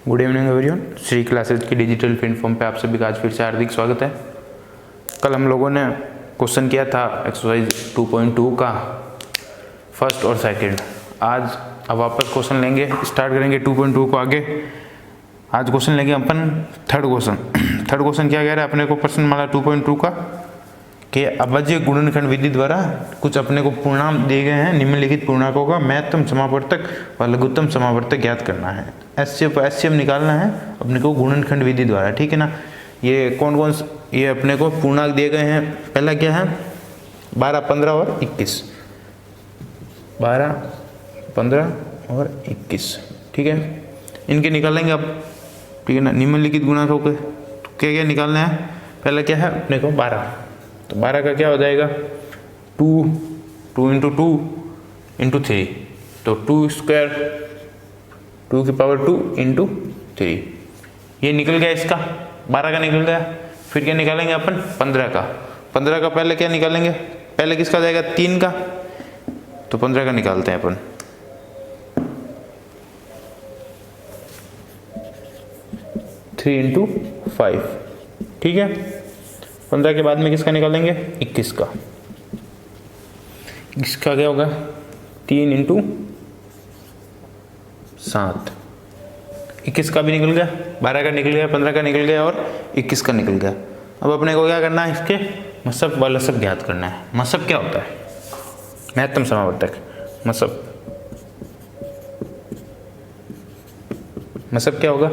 Good evening everyone. Shri classes की digital platform पे आप सभी का आज फिर से हार्दिक स्वागत है। कल हम लोगों ने क्वेश्चन किया था एक्सरसाइज 2.2 का फर्स्ट और सेकंड। आज अब वापस क्वेश्चन लेंगे, स्टार्ट करेंगे 2.2 को आगे। आज क्वेश्चन लेंगे अपन थर्ड क्वेश्चन। थर्ड क्वेश्चन क्या कह रहा है अपने को प्रश्नमाला 2.2 का कि अभाज्य गुणनखंड विधि द्वारा कुछ अपने को पूर्णांक दिए गए हैं, निम्नलिखित पूर्णांकों का महत्तम समावर्तक व लघुत्तम समावर्तक ज्ञात करना है। एचसीएफ निकालना है अपने को गुणनखंड विधि द्वारा, ठीक है ना। ये कौन कौन ये अपने को पूर्णांक दिए गए हैं। पहला क्या है 12, 15 और 21। 12, 15 और 21, ठीक है। इनके निकालेंगे अब, ठीक है ना। निम्नलिखित गुणांकों के क्या क्या निकालना है। पहला क्या है अपने को 12, तो 12 का क्या हो जाएगा 2 इंटू 2 इंटू 3, तो 2 स्क्वायर 2 की पावर 2 इंटू 3, ये निकल गया इसका 12 का निकल गया। फिर क्या निकालेंगे अपन 15 का। 15 का पहले क्या निकालेंगे, पहले किसका जाएगा 3 का, तो 15 का निकालते हैं अपन। थ्री इंटू 5, ठीक है। 15 के बाद में किसका निकालेंगे 21 का। इसका क्या होगा 3 इंटू 7। 21 का भी निकल गया, 12 का निकल गया, 15 का निकल गया और 21 का निकल गया। अब अपने को क्या करना है, इसके मसब व लसब ज्ञात करना है। मसब क्या होता है, महत्तम समावर्तक। मसब क्या होगा,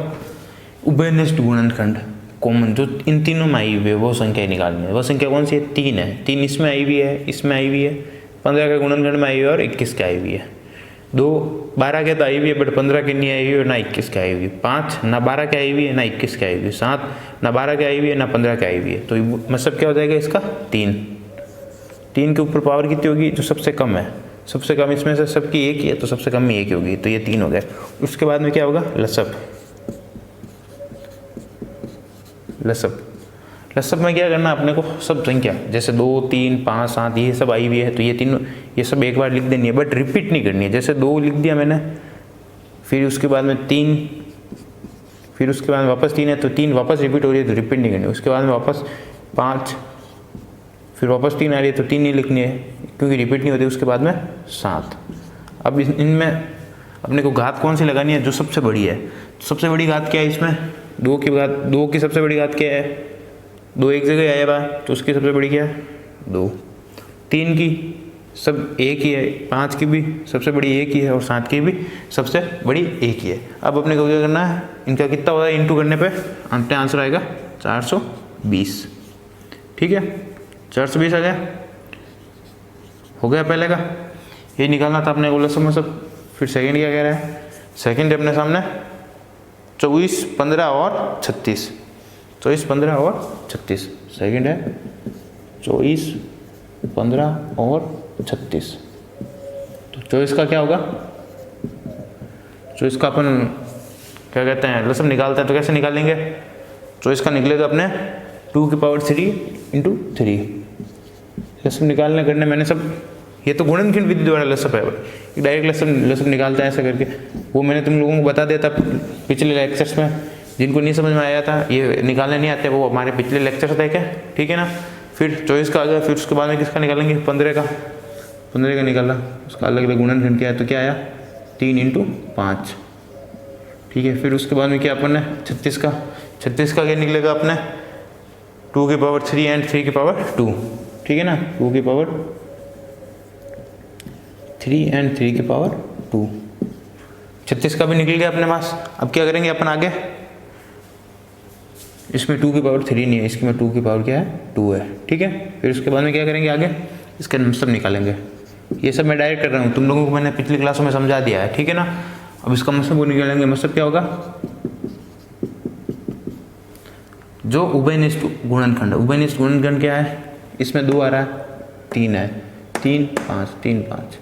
उभयनिष्ठ गुणनखंड कॉमन जो इन तीनों में आई हुई है वो संख्या निकालनी है। वो संख्या कौन सी है, 3 है। 3 इसमें आई हुई है, इसमें आई हुई है, 15 का गुणनखंड में आई हुई है और 21 की आई हुई है। 12 के तो आई हुई है बट 15 की नहीं आई हुई है, ना 21 की आई हुई है। 5 ना 12 की आई हुई है, ना 21 की आई हुई है। 7 ना 12 की आई हुई है, ना 15 की आई हुई है। तो मतलब क्या हो जाएगा इसका 3। 3 के ऊपर पावर कितनी होगी, जो सबसे कम है। सबसे कम इसमें से सबकी एक ही है, तो सबसे कम में एक ही होगी, तो ये 3 हो गया। उसके बाद में क्या होगा लसब। लसब में क्या करना अपने को, सब संख्या जैसे 2, 3, 5, 7 ये सब आई हुई है, तो ये तीनों ये सब एक बार लिख देनी है, बट रिपीट नहीं करनी है। जैसे 2 लिख दिया मैंने, फिर उसके बाद में 3, फिर उसके बाद वापस 3 है, तो 3 वापस रिपीट हो रही है, तो रिपीट नहीं करनी। उसके बाद में वापस 5, फिर वापस 3 आ रही है, तो 3 नहीं लिखनी है क्योंकि रिपीट नहीं होती। उसके बाद में 7। अब इनमें अपने को घात कौन सी लगानी है, जो सबसे बड़ी है। सबसे बड़ी घात क्या है इसमें, 2 की सबसे बड़ी घात क्या है, 2 एक जगह आया बा, तो उसकी सबसे बड़ी क्या है 2। 3 की सब एक ही है, 5 की भी सबसे बड़ी एक ही है और 7 की भी सबसे बड़ी एक ही है। अब अपने को क्या करना है, इनका कितना होता है इंटू करने पे अपने आंसर आएगा 420, ठीक है। 420 आ गया, हो गया पहले का। ये निकालना था अपने को लसब मसब। फिर सेकंड क्या कह रहा है, सेकंड अपने सामने 24, 15 और 36। 24, 15 और 36 सेकंड है 24, 15 और 36। तो 24 का क्या होगा, 24 का अपन क्या कहते हैं लसब निकालते हैं, तो कैसे निकालेंगे। 24 का निकलेगा अपने 2 की पावर 3 इंटू 3। लसब निकालने करने मैंने सब, ये तो गुणनखंड विधि द्वारा लसब है, डायरेक्ट लसब निकालता है ऐसा करके। वो मैंने तुम लोगों को बता दिया था पिछले लेक्चर्स में। जिनको नहीं समझ में आया था, ये निकालने नहीं आते, वो हमारे पिछले लेक्चर्स देखे, ठीक है ना। फिर 24 का आ गया, फिर उसके बाद में किसका निकालेंगे 15 का। 15 का निकाला, उसका अलग अलग गुणनखंड क्या है, तो क्या आया 3 इंटू 5, ठीक है। फिर उसके बाद में क्या अपन ने 36 का। 36 का क्या निकलेगा अपने 2 की पावर 3 एंड 3 की पावर 2, ठीक है ना। 2 की पावर 3 एंड 3 की पावर 2। 36 का भी निकल गया अपने पास। अब क्या करेंगे अपन आगे, इसमें 2 की पावर 3 नहीं है, इसकी में 2 की पावर क्या है 2 है, ठीक है। फिर उसके बाद में क्या करेंगे आगे, इसका मतलब निकालेंगे। ये सब मैं डायरेक्ट कर रहा हूँ, तुम लोगों को मैंने पिछली क्लासों में समझा दिया है, ठीक है ना। अब इसका मतलब वो निकालेंगे। मतलब क्या होगा, जो उभयनिष्ठ गुणनखंड, उभयनिष्ठ गुणनखंड क्या है, इसमें 2 आ रहा है, 3 है, 3, 5, 3, 5।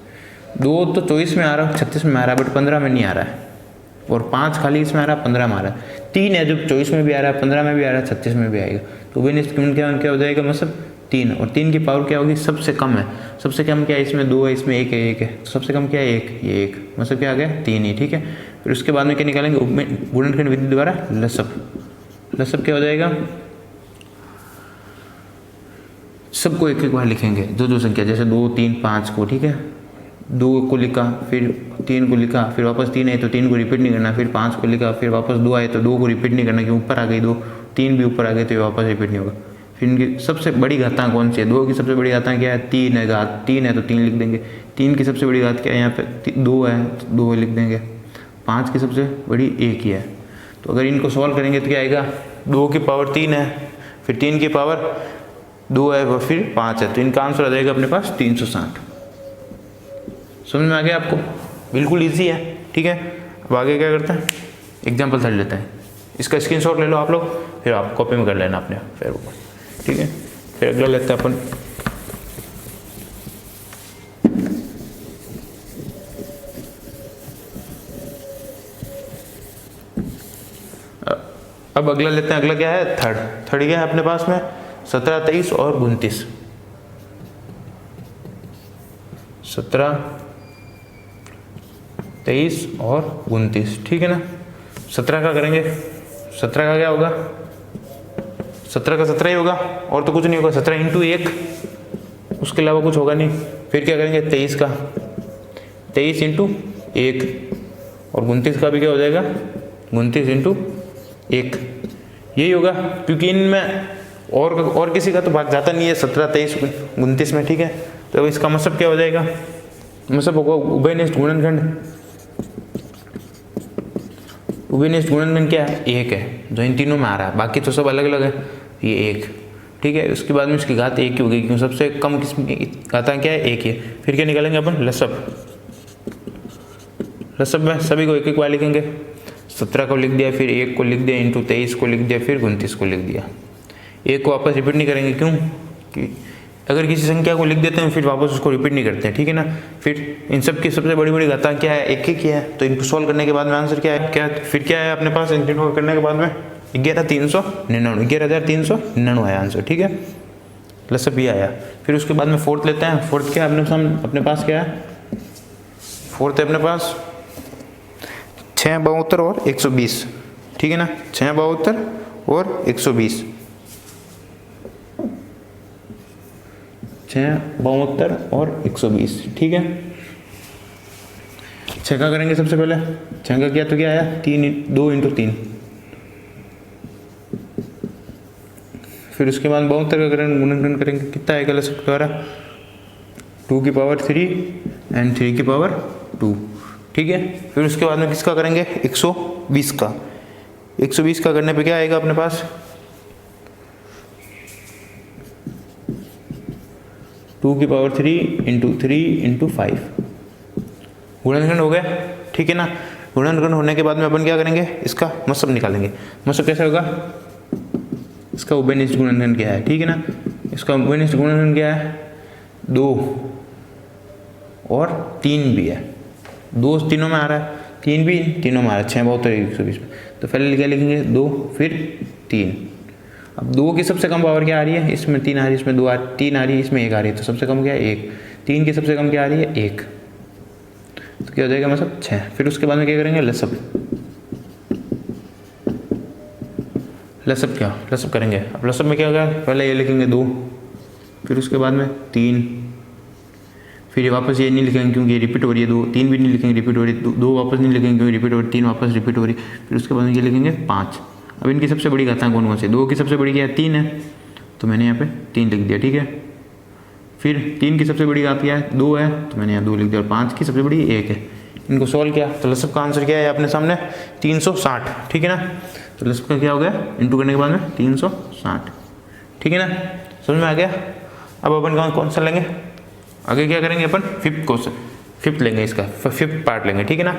2 तो 24 में आ रहा है, 36 में आ रहा है, बट 15 में नहीं आ रहा है। और 5 खाली इसमें आ रहा है, 15 में आ रहा है। 3 है जो 24 में भी आ रहा है, 15 में भी आ रहा है, 36 में भी आएगा। तो उभयनिष्ठ गुणनखंड क्या हो जाएगा, मतलब 3, और 3 की पावर क्या होगी, सबसे कम है। सबसे कम क्या है, इसमें 2 है, इसमें 1 है, 1 है, तो सबसे कम क्या है 1, ये 1, मतलब क्या आ गया 3 ही, ठीक है। फिर उसके बाद में क्या निकालेंगे, गुणनखंड विधि द्वारा लसब। लसब क्या हो जाएगा, सबको एक एक बार लिखेंगे, जो संख्या, जैसे 2, 3, 5 को, ठीक है, 2 को लिखा, फिर 3 को लिखा, फिर वापस 3 आए तो 3 को रिपीट नहीं करना, फिर 5 को लिखा, फिर वापस 2 आए तो 2 को रिपीट नहीं करना, क्योंकि ऊपर आ गई 2, 3 भी ऊपर आ गए तो ये वापस रिपीट नहीं होगा। फिर इनकी सबसे बड़ी घातांक कौन सी है, 2 की सबसे बड़ी घातांक क्या है, 3 है, घात 3 है तो 3 लिख देंगे। 3 की सबसे बड़ी घात क्या है, यहाँ पे 2 है तो 2 लिख देंगे। 5 की सबसे बड़ी 1 ही है, तो अगर इनको सॉल्व करेंगे तो क्या आएगा, 2 की पावर 3 है, फिर 3 की पावर 2 है, और फिर 5 है, तो इनका आंसर आ जाएगा अपने पास 360। समझ में आ गया आपको, बिल्कुल इजी है, ठीक है। अब आगे क्या करते हैं, एग्जाम्पल 3 लेते हैं, इसका स्क्रीनशॉट ले लो आप लोग, फिर आप कॉपी में कर लेना अपने फिर ऊपर, ठीक है। फिर अगला लेते हैं अपन, अब अगला लेते हैं, अगला क्या है, थर्ड क्या है अपने पास में, 17, 23 और 29। 17, 23 और 29, ठीक है ना। 17 का करेंगे, 17 का क्या होगा, 17 का 17 ही होगा, और तो कुछ नहीं होगा, 17 इंटू 1, उसके अलावा कुछ होगा नहीं। फिर क्या करेंगे, 23 का 23 इंटू 1, और 29 का भी क्या हो जाएगा, 29 इंटू 1, यही होगा, क्योंकि इनमें और किसी का तो भाग जाता नहीं है 17, 23, 29 में, ठीक है। तो इसका मतलब क्या हो जाएगा, मतलब होगा उभयनिष्ठ गुणनखंड। उभयनिष्ठ गुणनखंड क्या है, 1 है, जो इन तीनों में आ रहा है, बाकी तो सब अलग अलग है, ये 1, ठीक है। उसके बाद में इसकी घात 1 की हो गई, क्यों सबसे कम किस्म की घातांक क्या है, 1 है। फिर क्या निकालेंगे अपन, लसब। लसब में सभी को एक एक बार लिखेंगे, 17 को लिख दिया, फिर 1 को लिख दिया, इंटू 23 को लिख दिया, फिर 29 को लिख दिया। 1 को वापस रिपीट नहीं करेंगे, क्यों कि अगर किसी संख्या को लिख देते हैं फिर वापस उसको रिपीट नहीं करते हैं, ठीक है ना। फिर इन सब की सबसे बड़ी बड़ी घातांक क्या है, 1 ही है, तो इनको सॉल्व करने के बाद में आंसर क्या है, क्या फिर क्या है अपने पास, इन तीनों को करने के बाद में 11,399, 11,399 आया आंसर, ठीक है। लसब ये आया। फिर उसके बाद में फोर्थ लेते हैं, फोर्थ क्या है अपने पास क्या है, फोर्थ है अपने पास 6, 72 और 120, ठीक है ना। 6, 72 और 120, 6, 72 और 120, ठीक है। 6 का करेंगे सबसे पहले, 6 का किया तो क्या आया, 2 इंटू 3। फिर उसके बाद 72 का करेंगे, गुणनखंड करेंगे, कितना आएगा लसब द्वारा, 2 की पावर 3 एंड 3 की पावर 2, ठीक है। फिर उसके बाद में किसका करेंगे, 120 का। 120 का करने पे क्या आएगा अपने पास, 2 की पावर 3 इंटू 3 इंटू 5, गुणनखंड हो गया, ठीक है ना। गुणनखंड होने के बाद में अपन क्या करेंगे, इसका मतलब निकालेंगे। मतलब कैसे होगा, इसका उभयनिष्ठ गुणनखंड क्या है, ठीक है ना। इसका उभयनिष्ठ गुणनखंड क्या है, 2 और 3 भी है, 2 तीनों में आ रहा है, 3 भी तीनों में आ रहा है, 6, 72, 120 में। तो पहले क्या लिखेंगे, 2 फिर 3। अब 2 की सबसे कम पावर क्या आ रही है, इसमें 3 आ रही है, इसमें 2 3 आ रही है, इसमें 1 आ रही है, तो सबसे कम क्या है 1। 3 की सबसे कम क्या आ रही है 1, तो क्या हो जाएगा मतलब 6। फिर उसके बाद में क्या करेंगे, लसब। लसब क्या, लसब करेंगे। अब लसब में क्या होगा, पहले ये लिखेंगे 2, फिर उसके बाद में 3, फिर वापस ये नहीं लिखेंगे क्योंकि ये रिपीट हो रही है, 2, 3 भी नहीं लिखेंगे, रिपीट हो रही है, 2 वापस नहीं लिखेंगे क्योंकि रिपीट हो रही है, 3 वापस रिपीट हो रही है। फिर उसके बाद में ये लिखेंगे 5। अब इनकी सबसे बड़ी घातांक कौन कौन सी, 2 की सबसे बड़ी क्या है, 3 है, तो मैंने यहाँ पे 3 लिख दिया, ठीक है। फिर 3 की सबसे बड़ी घात क्या है, 2 है, तो मैंने यहाँ 2 लिख दिया, और 5 की सबसे बड़ी 1 है। इनको सॉल्व किया तो लसब का आंसर क्या है अपने सामने, 360, ठीक है ना। तो लसब का क्या हो गया, इंटू करने के बाद में 360, ठीक है ना। समझ में आ गया। अब अपन कौन सा लेंगे, आगे क्या करेंगे अपन, फिफ्थ क्वेश्चन, फिफ्थ लेंगे, इसका फिफ्थ पार्ट लेंगे, ठीक है ना।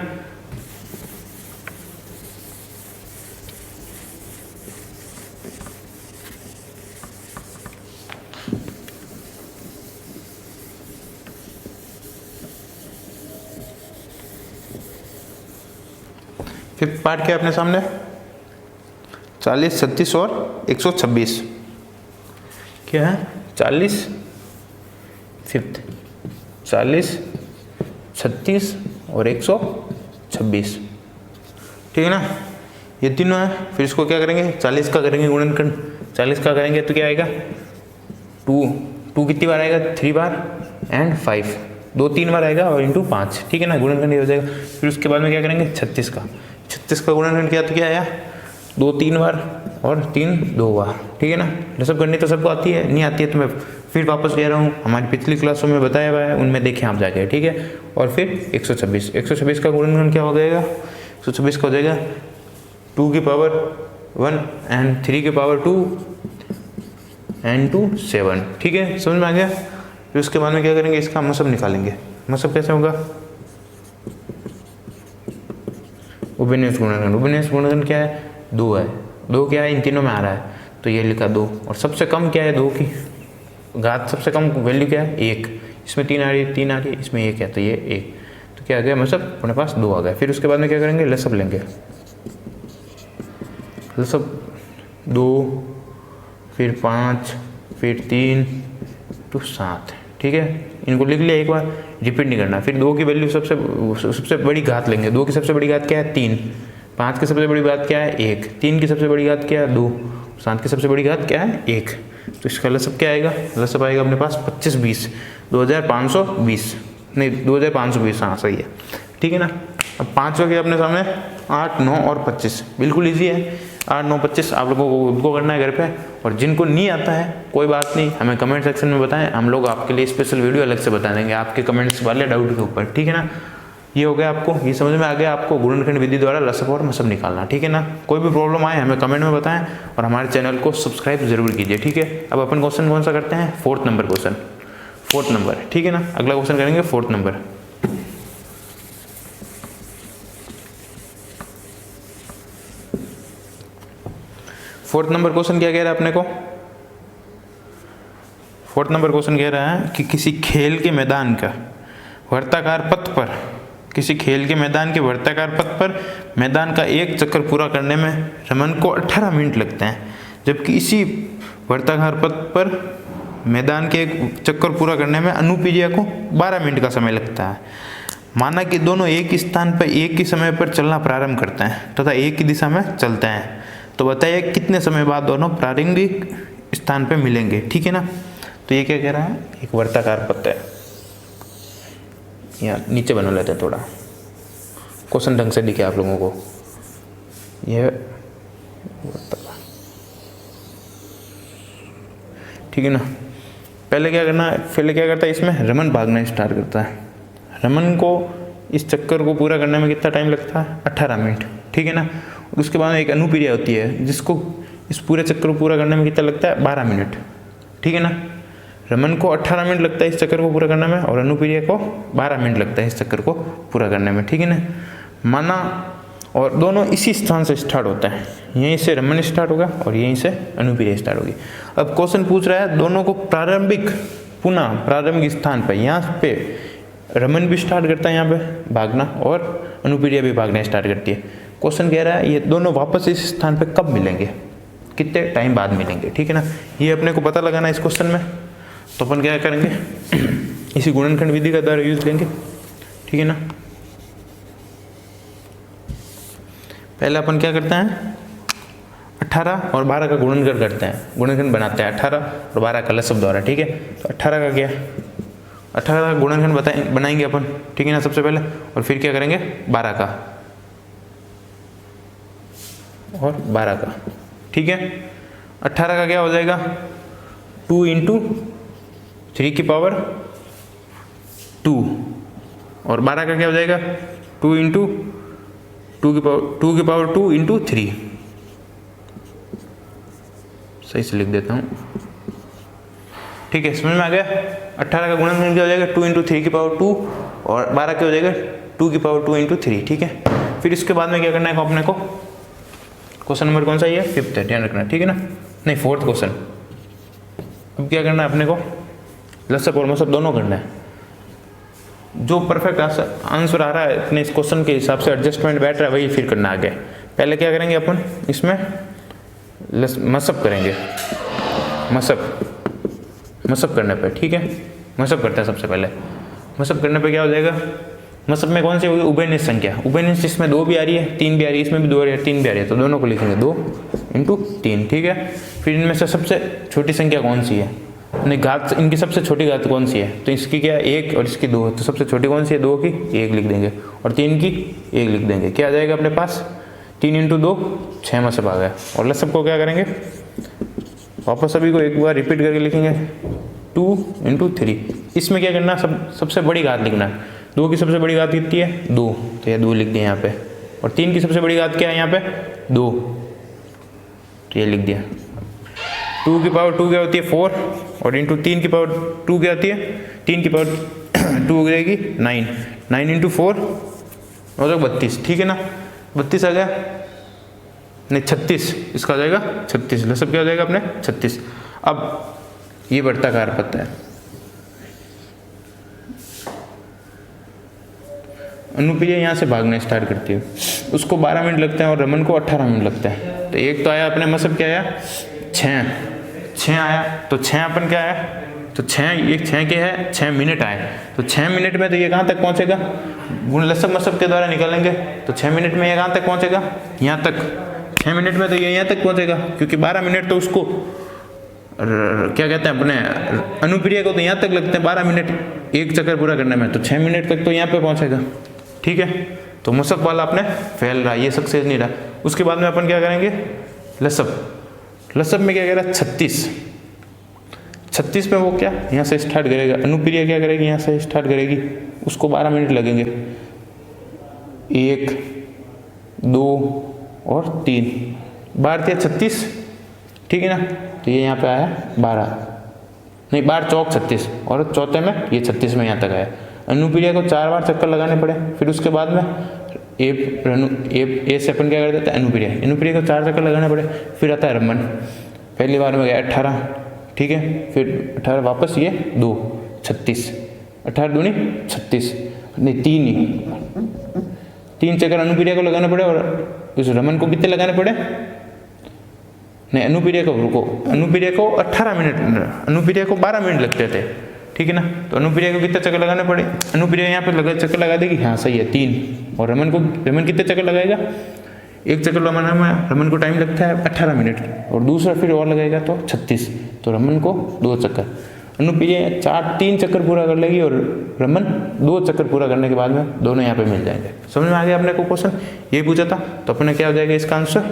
फिफ्थ पार्ट क्या है अपने सामने, 40, 36 और 126, क्या है 40 फिफ्थ 40 36 और 126, ठीक है ना। ये तीनों है। फिर इसको क्या करेंगे, 40 का करेंगे गुणनखंड। 40 का करेंगे तो क्या आएगा 2 कितनी बार आएगा 3 बार एंड 5, 2-3 बार आएगा और इंटू 5, ठीक है ना, गुणनखंड हो जाएगा। फिर उसके बाद में क्या करेंगे 36 का गुणनखंड किया तो क्या आया 2-3 बार और 3-2 बार, ठीक है ना। लसअप करनी तो सबको आती है, नहीं आती है तो मैं फिर वापस ले रहा हूँ, हमारी पिछली क्लासों में बताया हुआ है, उनमें देखें आप जाके, ठीक है। और फिर 126 का गुणनखंड क्या हो जाएगा 126 का हो जाएगा 2 की पावर 1 एंड 3 की पावर 2 एंड 2 7, ठीक है, समझ में आ गया। फिर उसके बाद में क्या करेंगे, इसका मसब निकालेंगे। मसब कैसे होगा, उभयनिष्ठ गुणनखंड। उभयनिष्ठ गुणनखंड क्या है 2 है, 2 क्या है इन तीनों में आ रहा है तो ये लिखा 2, और सबसे कम क्या है 2 की घात, सबसे कम वैल्यू क्या है 1, इसमें 3 आ रही है, इसमें 1 है तो ये 1, तो क्या आ गया मतलब अपने पास 2 आ गया। फिर उसके बाद में क्या करेंगे लसब लेंगे। लसब 2 फिर 5 फिर 3 तो 7, ठीक है, इनको लिख लिया, एक बार रिपीट नहीं करना। फिर 2 की वैल्यू सबसे बड़ी घात लेंगे। 2 की सबसे बड़ी घात क्या है 3, 5 की सबसे बड़ी घात क्या है 1, 3 की सबसे बड़ी घात क्या है 2, 7 की सबसे बड़ी घात क्या है 1, तो इसका लसब क्या आएगा, लसब आएगा अपने पास 2520, 2520 नहीं 2520, हाँ सही है, ठीक है ना। अब 5 हो गया अपने सामने, 8, 9 और 25, बिल्कुल ईजी है। 8, 9, 25 आप लोगों को उनको करना है घर पे, और जिनको नहीं आता है कोई बात नहीं, हमें कमेंट सेक्शन में बताएं, हम लोग आपके लिए स्पेशल वीडियो अलग से बता देंगे आपके कमेंट्स वाले डाउट के ऊपर, ठीक है ना। ये हो गया, आपको ये समझ में आ गया, आपको गुणनखंड विधि द्वारा लसब और मसब निकालना, ठीक है ना। कोई भी प्रॉब्लम आए हमें कमेंट में बताएं और हमारे चैनल को सब्सक्राइब जरूर कीजिए, ठीक है। अब अपन क्वेश्चन कौन सा करते हैं, 4th number question, 4th number, ठीक है ना। अगला क्वेश्चन करेंगे 4th number. Fourth number question क्या कह रहा है अपने को, 4th नंबर क्वेश्चन कह रहा है कि किसी खेल के मैदान का वर्ताकार पथ पर, किसी खेल के मैदान के वर्ताकार पथ पर मैदान का एक चक्कर पूरा करने में रमन को 18 मिनट लगते हैं, जबकि इसी वर्ताकार पथ पर मैदान के एक चक्कर पूरा करने में अनुप्रिया को 12 मिनट का समय लगता है। माना कि दोनों एक ही स्थान पर एक ही समय पर चलना प्रारंभ करते हैं तथा एक ही दिशा में चलते हैं, तो बताइए कितने समय बाद दोनों प्रारंभिक स्थान पर मिलेंगे, ठीक है ना। तो ये क्या कह रहा है, एक वर्ताकार पथ है, यहाँ नीचे बना लेते हैं थोड़ा, क्वेश्चन ढंग से दिखे आप लोगों को। यह ठीक है ना। पहले क्या करना है, पहले क्या करता है, इसमें रमन भागना स्टार्ट करता है। रमन को इस चक्कर को पूरा करने में कितना टाइम लगता है 18 मिनट, ठीक है ना। उसके बाद एक अनुप्रिया होती है जिसको इस पूरे चक्कर को पूरा करने में कितना लगता है 12 मिनट, ठीक है ना। रमन को 18 मिनट लगता है इस चक्कर को पूरा करने में और अनुप्रिया को 12 मिनट लगता है इस चक्कर को पूरा करने में, ठीक है ना। माना और दोनों इसी स्थान से स्टार्ट होता है, यहीं से रमन स्टार्ट होगा और यहीं से अनुप्रिया स्टार्ट होगी। अब क्वेश्चन पूछ रहा है दोनों को प्रारंभिक स्थान पर, यहाँ पे रमन भी स्टार्ट करता है यहाँ पे भागना और अनुप्रिया भी भागना स्टार्ट करती है। क्वेश्चन कह रहा है ये दोनों वापस इस स्थान पर कब मिलेंगे, कितने टाइम बाद मिलेंगे, ठीक है ना। ये अपने को पता लगाना इस क्वेश्चन में, तो अपन क्या करेंगे इसी गुणनखंड विधि का द्वारा यूज करेंगे, ठीक है ना। पहले अपन क्या करते हैं 18 और 12 का गुणनखंड करते हैं, गुणनखंड बनाते हैं 18 और 12 का लसब द्वारा, ठीक है। तो 18 का क्या, 18 का गुणनखंड बनाएंगे अपन, ठीक है ना सबसे पहले, और फिर क्या करेंगे 12 का और 12 का, ठीक है। 18 का क्या हो जाएगा 2 × 3 की पावर 2 और 12 का क्या हो जाएगा 2 × 2 की पावर 2 × 3, सही से लिख देता हूँ, ठीक है, समझ में आ गया। 18 का गुणनखंड क्या हो जाएगा 2 × 3 की पावर 2 और 12 क्या हो जाएगा 2 की पावर 2 × 3, ठीक है। फिर इसके बाद में क्या करना है अपने को, क्वेश्चन नंबर कौन सा ये 5th है, ध्यान रखना, ठीक है ना, नहीं 4th क्वेश्चन। अब क्या करना है अपने को लसब और मसब दोनों करना है, जो परफेक्ट आंसर आ रहा है अपने इस क्वेश्चन के हिसाब से एडजस्टमेंट बैठ रहा है वही फिर करना आगे। पहले क्या करेंगे अपन इसमें मसब करेंगे, मसब मसब करने पे, ठीक है। मसब करते हैं सबसे पहले। मसब करने पे क्या हो जाएगा, मसब में कौन सी होगी, उभयनिष्ठ संख्या। उभयनिष्ठ इसमें 2 भी आ रही है, 3 भी आ रही है, इसमें भी 2 आ रही है, 3 भी आ रही है, तो दोनों को लिखेंगे 2 × 3, ठीक है। फिर इनमें से सबसे छोटी संख्या कौन सी है, नहीं घात, इनकी सबसे छोटी घात कौन सी है, तो इसकी क्या है 1 और इसकी 2, तो सबसे छोटी कौन सी है 2 की 1 लिख देंगे और 3 की 1 लिख देंगे। क्या आ जाएगा अपने पास, 3 × 2 6 मसब आ गया। और लसब को क्या करेंगे, वापस सभी को एक बार रिपीट करके लिखेंगे 2 × 3। इसमें क्या करना, सबसे बड़ी घात लिखना है। 2 की सबसे बड़ी घात कितनी है 2, तो यह 2 लिख दिया यहाँ पे। और 3 की सबसे बड़ी घात क्या है यहाँ पे 2, तो ये लिख दिया। 2 की पावर 2 क्या होती है 4, और इंटू 3 की पावर 2 क्या होती है, 3 की पावर 2 हो जाएगी 9, 9 × 4 हो जाएगा 32, ठीक है ना। 32 आ गया, नहीं 36, इसका आ जाएगा 36, लसब क्या हो जाएगा अपने 36। अब ये वर्ताकार पथ है, अनुप्रिया यहाँ से भागना स्टार्ट करती है, उसको 12 मिनट लगते हैं और रमन को 18 मिनट लगते हैं। तो एक तो आया अपने मसब क्या आया 6 आया, तो 6 अपन क्या आया, तो 6 के है 6 मिनट आए, तो 6 मिनट में तो ये कहाँ तक पहुँचेगा, गुण लसब मसब के द्वारा निकालेंगे, तो 6 मिनट में ये कहाँ तक पहुँचेगा, यहाँ तक। 6 मिनट में तो ये यहाँ तक पहुँचेगा, क्योंकि 12 मिनट तो उसको क्या कहते हैं अपने अनुप्रिया को तो यहाँ तक लगते हैं 12 मिनट एक चक्कर पूरा करने में, तो 6 मिनट तक तो यहाँ पे पहुँचेगा, ठीक है। तो मसब वाला अपने फेल रहा, ये सक्सेस नहीं रहा। उसके बाद में अपन क्या करेंगे, लसब। लसब में क्या करेगा 36 में वो क्या यहाँ से स्टार्ट करेगा, अनुप्रिया क्या करेगी यहाँ से स्टार्ट करेगी, उसको 12 मिनट लगेंगे, 1 2 और 3, 12 × 36, ठीक है ना। तो ये यहाँ पे आया 12, नहीं 12 चौक 36, और चौथे में ये 36 में यहाँ तक आया। अनुप्रिया को 4 बार चक्कर लगाने पड़े, फिर उसके बाद में ए से अपन क्या कर देते हैं अनुप्रिया को 4 चक्कर लगाने पड़े, फिर आता है रमन, पहली बार में गया 18, ठीक है, फिर 18 वापस ये 2 36, 18 दूनी 36, नहीं 3 चक्कर अनुप्रिया को लगाने पड़े, और उस रमन को कितने लगाने पड़े, नहीं अनुप्रिया को रुको, अनुप्रिया को 18 मिनट, अनुप्रिया को 12 मिनट लगते थे, ठीक है ना। तो अनुप्रिया को कितने चक्कर लगाने पड़े, अनुप्रिया यहाँ पे चक्कर लगा देगी, हाँ सही है 3, और रमन कितने चक्कर लगाएगा, 1 चक्कर लगाने में रमन को टाइम लगता है 18 मिनट, और दूसरा फिर और लगेगा तो 36, तो रमन को 2 चक्कर, अनुप्रिया 3 चक्कर पूरा कर लेगी और रमन 2 चक्कर पूरा करने के बाद में दोनों यहाँ पे मिल जाएंगे। समझ में आ गया अपने को क्वेश्चन, ये पूछा था, तो अपने क्या हो जाएगा इसका आंसर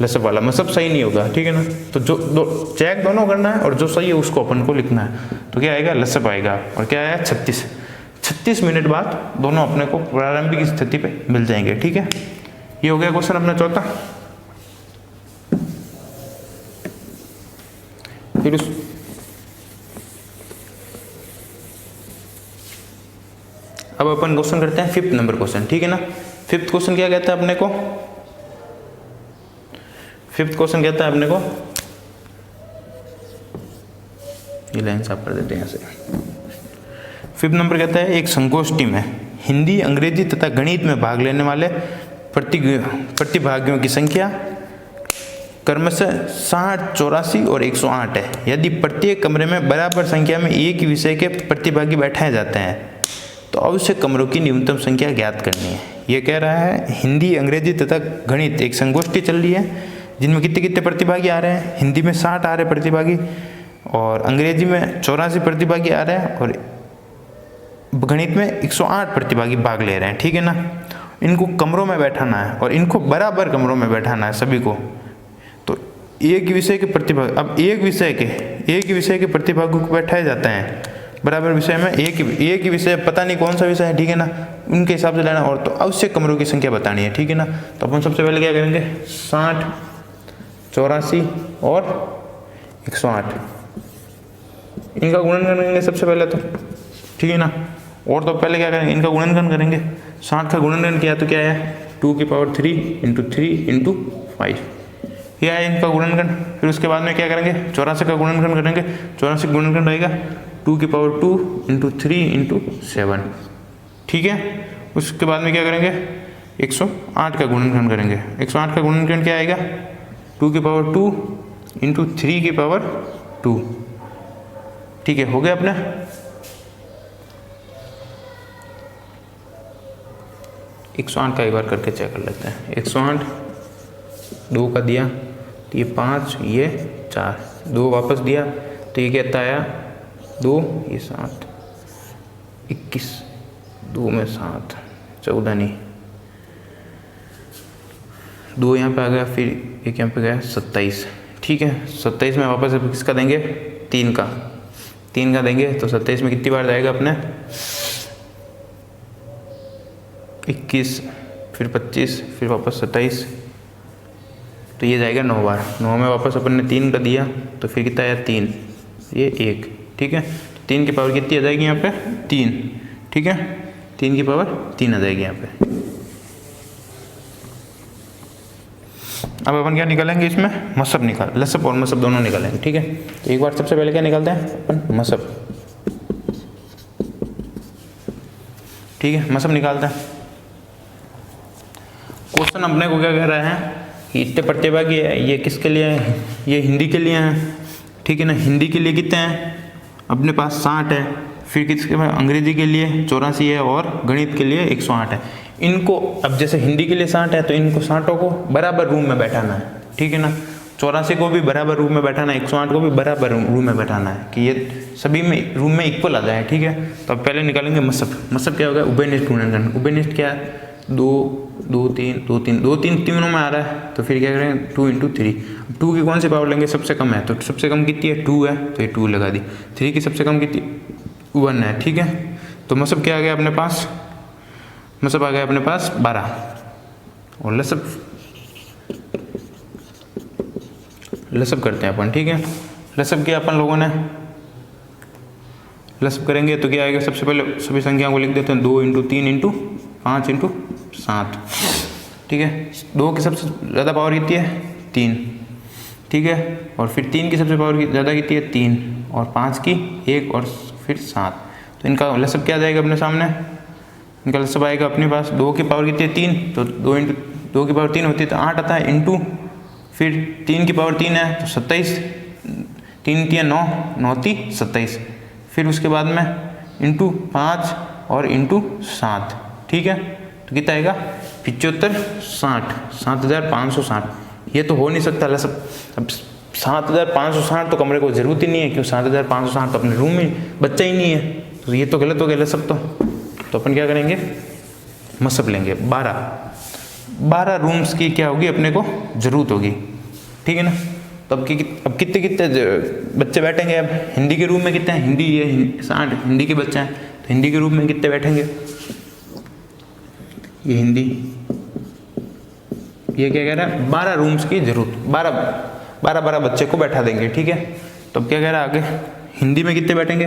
लसब वाला। मसब सही नहीं होगा, ठीक है ना। तो जो चेक दोनों करना है और जो सही है उसको अपन को लिखना है, तो क्या आएगा लसब आएगा, और क्या आया 36 मिनट बाद दोनों अपने को प्रारंभिक स्थिति पे मिल जाएंगे, ठीक है। ये हो गया क्वेश्चन अपना चौथा। फिर अब अपन क्वेश्चन करते हैं 5th नंबर क्वेश्चन, ठीक है ना। 5th क्वेश्चन क्या कहता है अपने को, 5th क्वेश्चन कहता है अपने को, ये लाइन साफ कर देते हैं यहाँ से। 5th नंबर कहता है एक संगोष्ठी में हिंदी, अंग्रेजी तथा गणित में भाग लेने वाले प्रतिभागियों की संख्या क्रमशः 60, 84 और 108 है। यदि प्रत्येक कमरे में बराबर संख्या में एक ही विषय के प्रतिभागी बैठाए जाते हैं तो आवश्यक कमरों की न्यूनतम संख्या ज्ञात करनी है। ये कह रहा है हिंदी, अंग्रेजी तथा गणित एक संगोष्ठी चल रही है, जिनमें कितने प्रतिभागी आ रहे हैं, हिंदी में 60 आ रहे प्रतिभागी, और अंग्रेजी में 84 प्रतिभागी आ रहे हैं, और गणित में 108 प्रतिभागी भाग ले रहे हैं, ठीक है ना। इनको कमरों में बैठाना है और इनको बराबर कमरों में बैठाना है सभी को। तो एक विषय के प्रतिभागी, अब एक ही विषय के प्रतिभागी को बैठाए जाते हैं बराबर विषय में, एक ही विषय, पता नहीं कौन सा विषय है, ठीक है ना, उनके हिसाब से लेना, और तो आवश्यक कमरों की संख्या बतानी है, ठीक है ना। तो अपन सबसे पहले क्या करेंगे, 60, 84 और 108 इनका गुणनखंड करेंगे सबसे पहले तो, ठीक है ना। और तो पहले क्या करेंगे, इनका गुणनखंड करेंगे। 60 का गुणनखंड किया तो क्या है 2 की पावर 3 × 3 × 5, ये है इनका गुणनखंड। फिर उसके बाद में क्या करेंगे, 84 का गुणनखंड करेंगे। 84 गुणनखंड आएगा 2 की पावर 2 × 3 × 7, ठीक है। उसके बाद में क्या करेंगे, 108 का गुणनखंड करेंगे। 108 का गुणनखंड क्या आएगा, 2 की पावर 2 × 3 की पावर 2, ठीक है, हो गया अपने। एक 108 का एक बार करके चेक कर लेते हैं। 108 2 का दिया तो ये 5, ये 4, 2 वापस दिया तो ये कितना आया 2, ये 7, 21, 2 में 7, 14 नहीं, 2 यहाँ पे आ गया, फिर एक यहाँ पे गया 27। ठीक है, 27 में वापस किसका देंगे 3 का देंगे तो 27 में कितनी बार जाएगा अपने 21, फिर 25, फिर वापस 27, तो ये जाएगा 9 बार। 9 में वापस अपन ने 3 का दिया तो फिर कितना आया 3, ये 1। ठीक है, 3 की पावर कितनी आ जाएगी यहाँ पे 3। ठीक है, 3 की पावर 3 आ जाएगी यहाँ पे। अब अपन क्या निकालेंगे इसमें, मसब लसब और मसब दोनों निकालेंगे। ठीक है, तो एक बार सबसे पहले क्या निकालते हैं अपन, मसब। ठीक है, मसब निकालते हैं। क्वेश्चन अपने को क्या कह रहा है कि इतने प्रतिभागी है, ये किसके लिए है, ये हिंदी के लिए है। ठीक है ना, हिंदी के लिए कितने हैं अपने पास 60 है, फिर किसके पास अंग्रेजी के लिए 84 है और गणित के लिए 108 है। इनको अब जैसे हिंदी के लिए 60 है तो इनको 60 को बराबर रूम में बैठाना है। ठीक है ना, 84 को भी बराबर रूम में बैठाना है, 108 को भी बराबर रूम में बैठाना है कि ये सभी में रूम में इक्वल आ जाए। ठीक है, तो अब पहले निकालेंगे मसब क्या होगा, उभयनिष्ठ गुणनखंड। उभयनिष्ठ क्या है 2 2 3 2 3 2 3 तीनों में आ रहा है तो फिर क्या करेंगे 2 × 3। 2 की कौन सी पावर लेंगे, सबसे कम है तो सबसे कम कितनी है 2 है तो ये 2 लगा दी। 3 की सबसे कम कितनी 1 है। ठीक है, तो मसब क्या आ गया अपने पास, मसब आ गया अपने पास 12 और लसब करते हैं अपन। ठीक है, लसब किया अपन लोगों ने, लसब करेंगे तो क्या आएगा, सबसे पहले सभी संख्याओं को लिख देते हैं 2 × 3 × 5 × 7। ठीक है, 2 की सबसे ज़्यादा पावर कितनी है 3। ठीक है, और फिर 3 की सबसे पावर ज़्यादा कितनी है 3 और 5 की 1 और फिर 7। तो इनका लसब क्या आ जाएगा अपने सामने, इनका लसब आएगा अपने पास 2 की पावर कितनी है 3 तो 2 की पावर 3 होती है तो 8 आता है, इंटू फिर 3 की पावर 3 है तो 27, 3 × 9 9 × 27, फिर उसके बाद में इंटू 5 और इंटू 7। ठीक है, तो कितना आएगा 75 60 7560। ये तो हो नहीं सकता लसब। अब 7560 तो कमरे को जरूरत ही नहीं है, क्यों 7560 तो अपने रूम में बच्चा ही नहीं है, तो ये तो गलत हो गया लसब। तो अपन क्या करेंगे, मसब लेंगे 12 रूम्स की क्या होगी अपने को जरूरत होगी। ठीक है ना, तो अब कितने बच्चे बैठेंगे, अब हिंदी के रूम में कितने हैं, हिंदी ये 60 हिंदी के बच्चे हैं तो हिंदी के रूम में कितने बैठेंगे, ये हिंदी, ये क्या कह रहा है 12 रूम्स की जरूरत, 12 बच्चे को बैठा देंगे। ठीक है, तो अब क्या कह रहा है आगे, हिंदी में कितने बैठेंगे,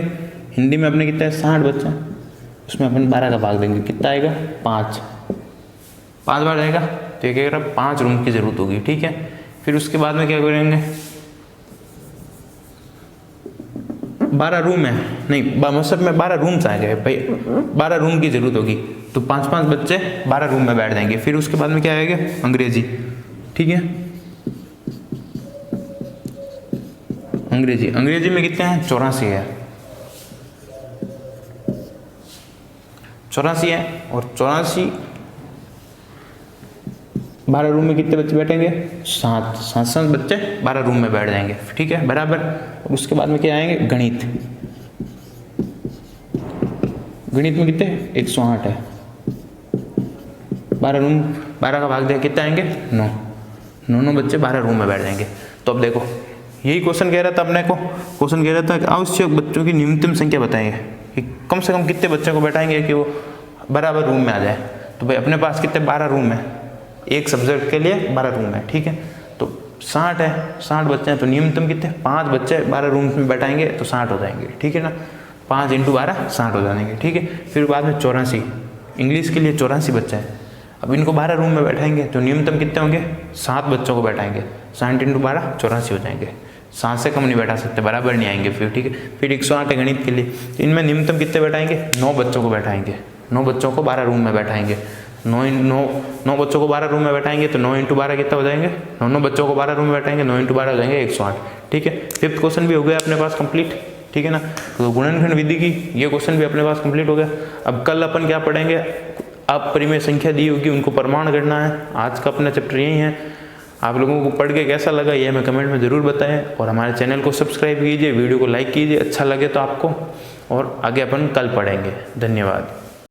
हिंदी में अपने कितने 60 बच्चे हैं, उसमें अपन 12 का भाग देंगे, कितना आएगा 5 बार आएगा, तो ये क्या कह रहा है 5 रूम की जरूरत होगी। ठीक है, फिर उसके बाद में क्या करेंगे, 12 रूम है नहीं, मसब में 12 रूम्स आ गए भाई, 12 रूम की जरूरत होगी तो 5 बच्चे 12 रूम में बैठ जाएंगे। फिर उसके बाद में क्या आएगा, अंग्रेजी। ठीक है, अंग्रेजी में कितने हैं 84 है, 84 है और 84 12 रूम में कितने बच्चे बैठेंगे 7 बच्चे 12 रूम में बैठ जाएंगे। ठीक है, बराबर। और उसके बाद में क्या आएंगे, गणित में कितने 108 है, 12 का भाग दिया कितने आएंगे 9 बच्चे 12 रूम में बैठ जाएंगे। तो अब देखो यही क्वेश्चन कह रहा था अपने को, क्वेश्चन कह रहा था कि आवश्यक बच्चों की न्यूनतम संख्या बताएंगे कि कम से कम कितने बच्चों को बैठाएंगे कि वो बराबर रूम में आ जाए। तो भाई अपने पास कितने 12 रूम है, एक सब्जेक्ट के लिए 12 रूम है। ठीक है, तो 60 है, 60 बच्चे हैं तो न्यूनतम कितने 5 बच्चे 12 रूम में बैठाएंगे तो 60 हो जाएंगे। ठीक है ना, 5 × 12 60 हो जाएंगे। ठीक है, फिर बाद में 84 इंग्लिश के लिए 84 बच्चे हैं, अब इनको 12 रूम में बैठाएंगे तो न्यूनतम कितने होंगे 7 बच्चों को बैठाएंगे, 60 × 12 84 हो जाएंगे, 7 से कम नहीं बैठा सकते, बराबर नहीं आएंगे फिर। ठीक है, फिर 108 गणित के लिए, तो इनमें न्यूनतम कितने बैठाएंगे 9 बच्चों को बैठाएंगे, 9 बच्चों को 12 रूम में बैठाएंगे, 9 बच्चों को 12 रूम में बैठाएंगे तो 9 × 12 कितना हो जाएंगे, 9 बच्चों को 12 रूम में बैठाएंगे 9 × 12 हो जाएंगे 108। ठीक है, फिफ्थ क्वेश्चन भी हो गया अपने पास कंप्लीट। ठीक है ना। तो गुणनखंड विधि की ये क्वेश्चन भी अपने पास कंप्लीट हो गया। अब कल अपन क्या पढ़ेंगे, अपरिमेय संख्या दी होगी उनको प्रमाण करना है। आज का अपना चैप्टर यही है। आप लोगों को पढ़ के कैसा लगा ये हमें कमेंट में ज़रूर बताएं, और हमारे चैनल को सब्सक्राइब कीजिए, वीडियो को लाइक कीजिए अच्छा लगे तो आपको, और आगे अपन कल पढ़ेंगे। धन्यवाद।